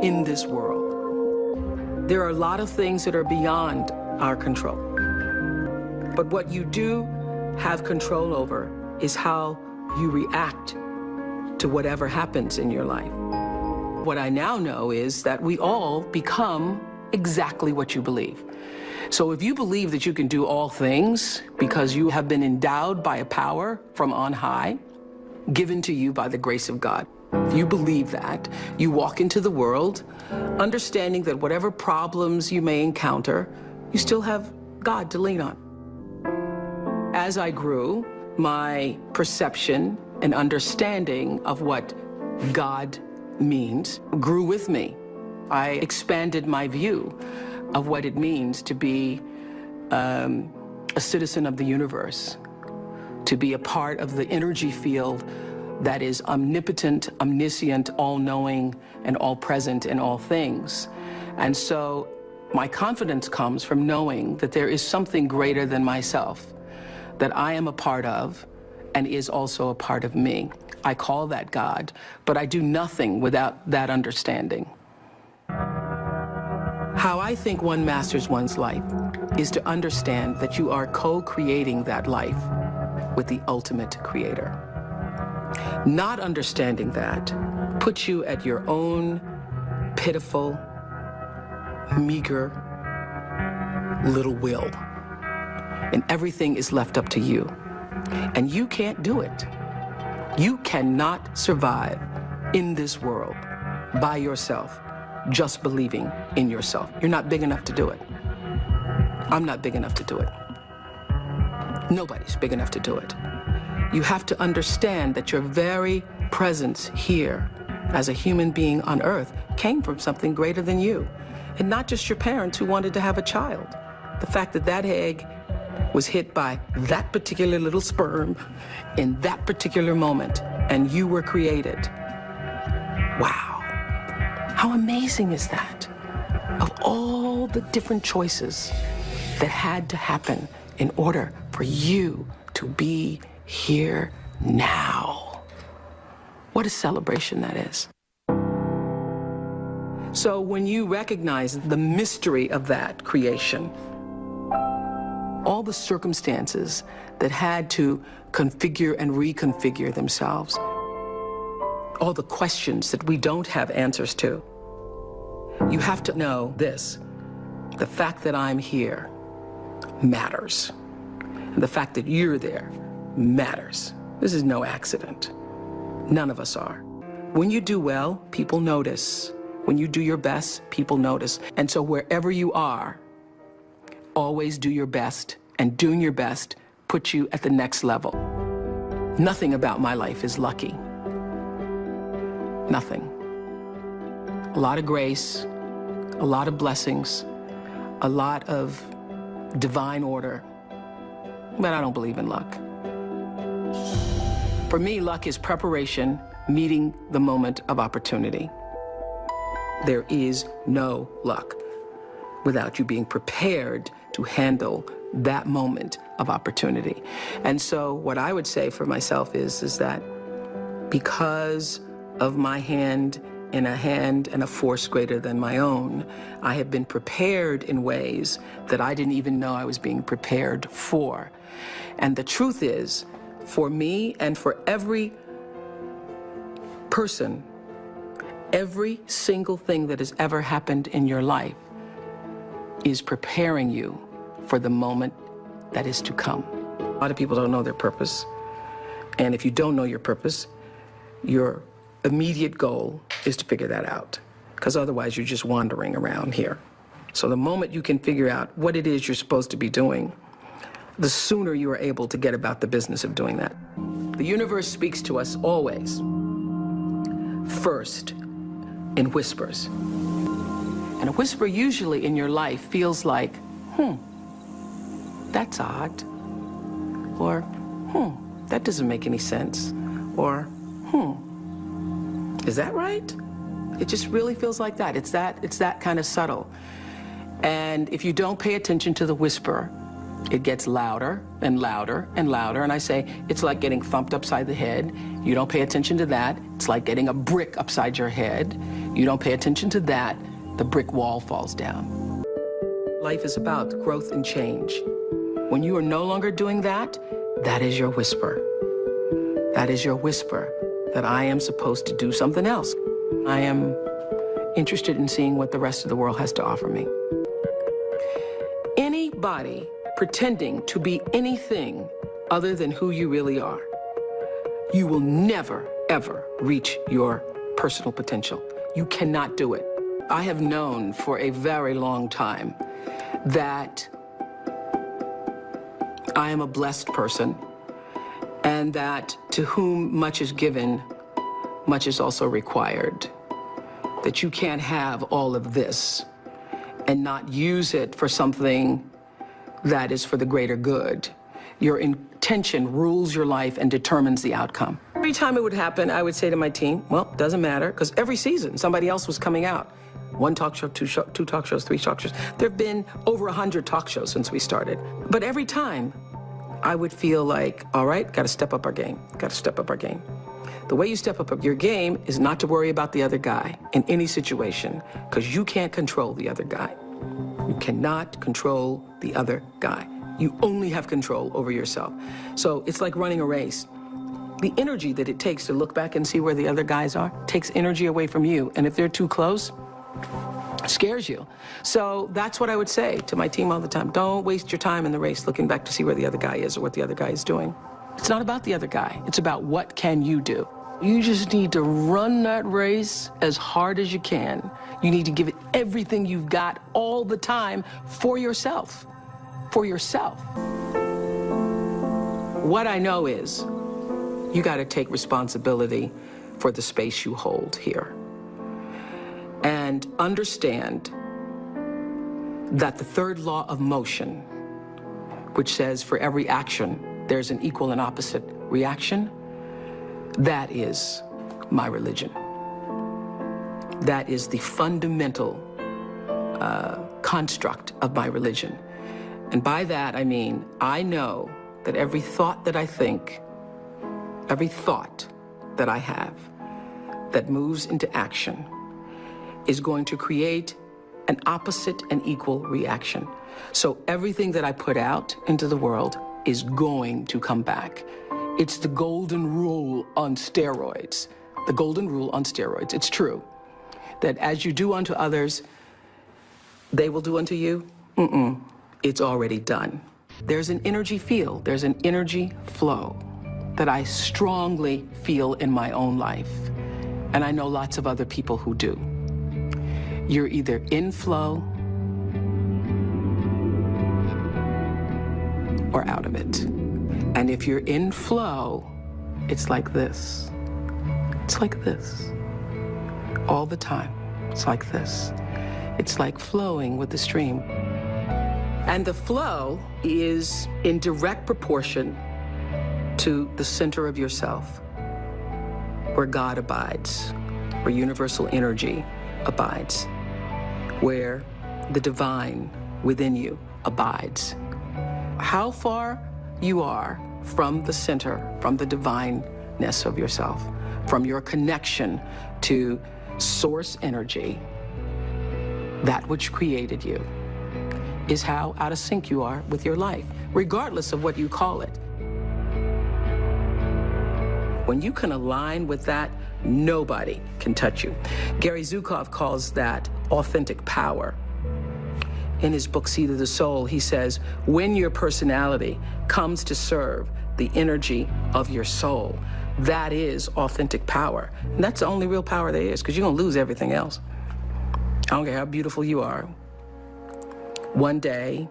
in this world. There are a lot of things that are beyond our control. But what you do have control over is how you react to whatever happens in your life. What I now know is that we all become exactly what you believe. So if you believe that you can do all things because you have been endowed by a power from on high, given to you by the grace of God, if you believe that, you walk into the world understanding that whatever problems you may encounter, you still have God to lean on. As I grew, my perception and understanding of what God means grew with me. I expanded my view of what it means to be a citizen of the universe, to be a part of the energy field that is omnipotent, omniscient, all-knowing, and all-present in all things. And so my confidence comes from knowing that there is something greater than myself, that I am a part of and is also a part of me. I call that God, but I do nothing without that understanding. How I think one masters one's life is to understand that you are co-creating that life with the ultimate creator. Not understanding that puts you at your own pitiful, meager little will. And everything is left up to you. And you can't do it. You cannot survive in this world by yourself, just believing in yourself. You're not big enough to do it. I'm not big enough to do it. Nobody's big enough to do it. You have to understand that your very presence here as a human being on earth came from something greater than you. And not just your parents who wanted to have a child. The fact that that egg was hit by that particular little sperm in that particular moment, and you were created. Wow. How amazing is that? Of all the different choices that had to happen in order for you to be here now. What a celebration that is. So when you recognize the mystery of that creation, all the circumstances that had to configure and reconfigure themselves, all the questions that we don't have answers to, you have to know this: the fact that I'm here matters. And the fact that you're there matters. This is no accident. None of us are. When you do well, people notice. When you do your best, people notice. And so wherever you are, always do your best, and doing your best puts you at the next level. Nothing about my life is lucky. Nothing. A lot of grace, a lot of blessings, a lot of divine order, but I don't believe in luck. For me, luck is preparation, meeting the moment of opportunity. There is no luck without you being prepared to handle that moment of opportunity. And so what I would say for myself is that because of my hand and a force greater than my own, I have been prepared in ways that I didn't even know I was being prepared for. And the truth is, for me and for every person, every single thing that has ever happened in your life is preparing you for the moment that is to come. A lot of people don't know their purpose. And if you don't know your purpose, your immediate goal is to figure that out, because otherwise you're just wandering around here. So the moment you can figure out what it is you're supposed to be doing, the sooner you are able to get about the business of doing that. The universe speaks to us always, first, in whispers. And a whisper usually in your life feels like, that's odd. Or, that doesn't make any sense. Or, is that right? It just really feels like that. It's that kind of subtle. And if you don't pay attention to the whisper, It gets louder and louder and louder, and I say, it's like getting thumped upside the head. You don't pay attention to that. It's like getting a brick upside your head. You don't pay attention to that, the brick wall falls down. Life is about growth and change. When you are no longer doing that, that is your whisper. That is your whisper that I am supposed to do something else. I am interested in seeing what the rest of the world has to offer me. Anybody pretending to be anything other than who you really are, you will never, ever reach your personal potential. You cannot do it. I have known for a very long time that I am a blessed person, and that to whom much is given, much is also required. That you can't have all of this and not use it for something that is for the greater good. Your intention rules your life and determines the outcome. Every time it would happen, I would say to my team, well, doesn't matter, because every season somebody else was coming out. One talk show, two talk shows, three talk shows. There have been over 100 talk shows since we started. But every time I would feel like, all right, got to step up our game, got to step up our game. The way you step up your game is not to worry about the other guy in any situation, because you can't control the other guy. You cannot control the other guy. You only have control over yourself. So it's like running a race. The energy that it takes to look back and see where the other guys are takes energy away from you. And if they're too close, it scares you. So that's what I would say to my team all the time. Don't waste your time in the race looking back to see where the other guy is or what the other guy is doing. It's not about the other guy. It's about what can you do. You just need to run that race as hard as you can. You need to give it everything you've got all the time for yourself. For yourself. What I know is you got to take responsibility for the space you hold here. And understand that the third law of motion, which says for every action, there's an equal and opposite reaction, that is my religion. That is the fundamental construct of my religion. And by that, I mean, I know that every thought that I think, every thought that I have that moves into action is going to create an opposite and equal reaction. So everything that I put out into the world is going to come back. It's the golden rule on steroids. The golden rule on steroids. It's true that as you do unto others, they will do unto you. It's already done. There's an energy field, there's an energy flow that I strongly feel in my own life. And I know lots of other people who do. You're either in flow or out of it. And if you're in flow, it's like this. It's like this. All the time. It's like this. It's like flowing with the stream. And the flow is in direct proportion to the center of yourself, where God abides, where universal energy abides, where the divine within you abides. How far you are from the center, from the divineness of yourself, from your connection to source energy, that which created you, is how out of sync you are with your life, regardless of what you call it. When you can align with that, nobody can touch you. Gary Zukov calls that authentic power. In his book, Seed of the Soul, he says, when your personality comes to serve the energy of your soul, that is authentic power. And that's the only real power there is, because you're going to lose everything else. I don't care how beautiful you are. One day,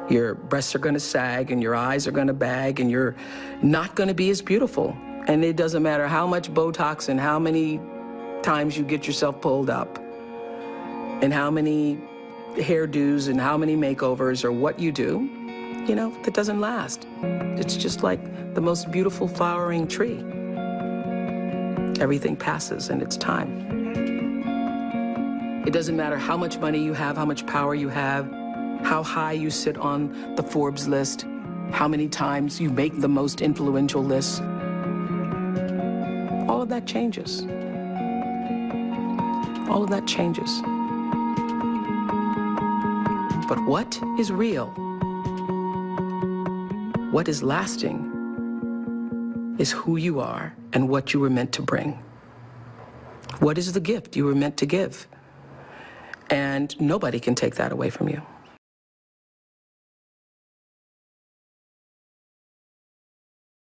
your breasts are going to sag and your eyes are going to bag and you're not going to be as beautiful. And it doesn't matter how much Botox and how many times you get yourself pulled up and how many hairdos and how many makeovers or what you do, you know, that doesn't last. It's just like the most beautiful flowering tree. Everything passes in its time. It doesn't matter how much money you have, how much power you have. how high you sit on the Forbes list, how many times you make the most influential lists. All of that changes. All of that changes. But what is real, what is lasting, is who you are and what you were meant to bring. What is the gift you were meant to give? And nobody can take that away from you.